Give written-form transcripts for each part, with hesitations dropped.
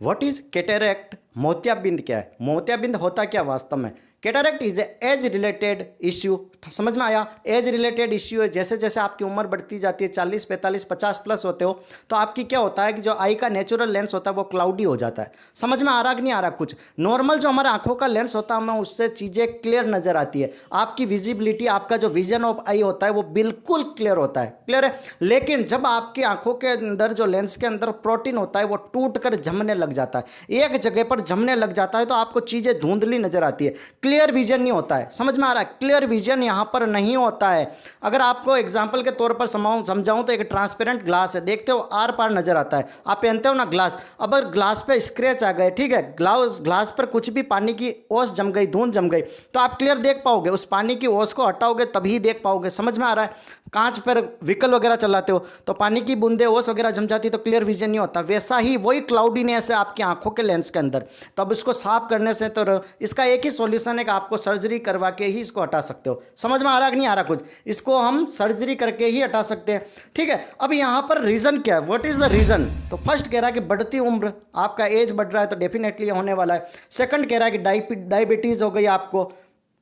What is cataract? मोतियाबिंद क्या है? मोतियाबिंद होता क्या वास्तव में? Cataract is age related issue. समझ में आया? एज रिलेटेड इश्यू है। जैसे जैसे आपकी उम्र बढ़ती जाती है, 40, 45, 50 प्लस होते हो, तो आपकी क्या होता है कि जो आई का नेचुरल लेंस होता है वो क्लाउडी हो जाता है। समझ में आ रहा कि नहीं आ रहा? कुछ नॉर्मल जो हमारे आंखों का लेंस होता है, हमें उससे चीज़ें क्लियर नजर आती है। आपकी विजिबिलिटी, आपका जो विजन ऑफ आई होता है वो बिल्कुल क्लियर होता है। क्लियर है? लेकिन जब आपकी आंखों के अंदर जो लेंस के अंदर प्रोटीन होता है वो टूट कर जमने लग जाता है, एक जगह पर जमने लग जाता है, तो आपको चीज़ें धुंधली नजर आती है, क्लियर विजन नहीं होता है। समझ में आ रहा है? क्लियर विजन यहां पर नहीं होता है। अगर आपको एग्जांपल के तौर पर समझाऊं तो एक ट्रांसपेरेंट ग्लास है, देखते हो आर पार नजर आता है, आप पहनते हो ना ग्लास। अब अगर ग्लास पे स्क्रैच आ गए, ठीक है, ग्लास पर कुछ भी पानी की ओस जम गई, धूंध जम गई, तो आप क्लियर देख पाओगे। उस पानी की ओस को हटाओगे तभी देख पाओगे। समझ में आ रहा है? कांच पर व्हीकल वगैरह चलाते हो तो पानी की बूंदे ओस वगैरह जम जाती है तो क्लियर विजन नहीं होता। वैसा ही वही क्लाउडीनेस है आपकी आंखों के लेंस के अंदर। तो अब इसको साफ करने से तो इसका एक ही सॉल्यूशन है कि आपको सर्जरी करवा के ही इसको हटा सकते हो। समझ में आ रहा कि नहीं आ रहा? कुछ इसको हम सर्जरी करके ही हटा सकते हैं। ठीक है, अब यहां पर रीजन क्या है? What is the reason? तो फर्स्ट कह रहा है कि बढ़ती उम्र, आपका एज बढ़ रहा है तो डेफिनेटली होने वाला है। सेकंड कह रहा है कि डायबिटीज हो गई आपको,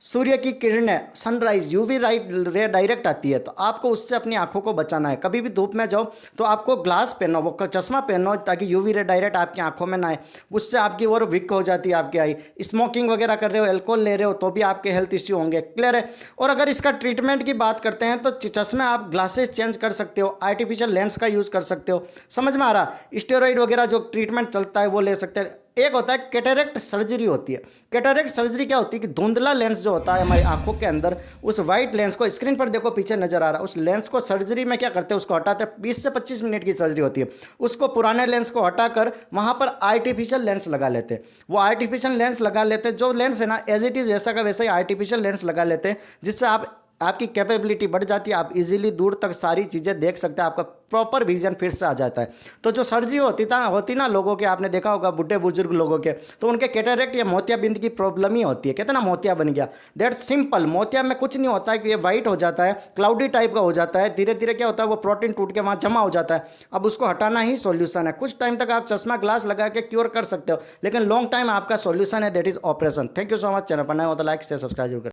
सूर्य की किरणें, सनराइज, यूवी रे डायरेक्ट आती है, तो आपको उससे अपनी आंखों को बचाना है। कभी भी धूप में जाओ तो आपको ग्लास पहनो, वो चश्मा पहनो, ताकि यूवी रे डायरेक्ट आपकी आंखों में ना आए। उससे आपकी और वीक हो जाती है आपकी आई। स्मोकिंग वगैरह कर रहे हो, अल्कोहल ले रहे हो तो भी आपके हेल्थ इश्यू होंगे। क्लियर है? और अगर इसका ट्रीटमेंट की बात करते हैं तो चश्मे आप ग्लासेस चेंज कर सकते हो, आर्टिफिशियल लेंस का यूज़ कर सकते हो। समझ में आ रहा? स्टेरॉइड वगैरह जो ट्रीटमेंट चलता है वो ले सकते हैं। एक होता है कैटरेक्ट सर्जरी होती है। कैटरेक्ट सर्जरी क्या होती है कि धुंधला लेंस जो होता है हमारी आंखों के अंदर, उस वाइट लेंस को, स्क्रीन पर देखो पीछे नजर आ रहा है, उस लेंस को सर्जरी में क्या करते हैं, उसको हटाते हैं। 20 से 25 मिनट की सर्जरी होती है। उसको पुराने लेंस को हटाकर वहां पर आर्टिफिशियल लेंस लगा लेते हैं। वो आर्टिफिशियल लेंस लगा लेते हैं, जो लेंस है ना एज इट इज वैसा का वैसा ही आर्टिफिशियल लेंस लगा लेते हैं, जिससे आपकी कैपेबिलिटी बढ़ जाती है। आप इजीली दूर तक सारी चीज़ें देख सकते हैं, आपका प्रॉपर विजन फिर से आ जाता है। तो जो सर्जरी होती ना लोगों के, आपने देखा होगा बुढ़े बुजुर्ग लोगों के, तो उनके कैटरेक्ट या मोतियाबिंद की प्रॉब्लम ही होती है। कहते ना मोतिया बन गया, दैट सिंपल। मोतिया में कुछ नहीं होता है कि ये वाइट हो जाता है, क्लाउडी टाइप का हो जाता है, धीरे धीरे क्या होता है वो प्रोटीन टूट के वहाँ जमा हो जाता है। अब उसको हटाना ही सॉल्यूशन है। कुछ टाइम तक आप चश्मा ग्लास लगा के क्योर कर सकते हो, लेकिन लॉन्ग टाइम आपका सॉल्यूशन है, that is operation. Thank you so much. Channel पर नए हो तो लाइक से सब्सक्राइब जरूर करें।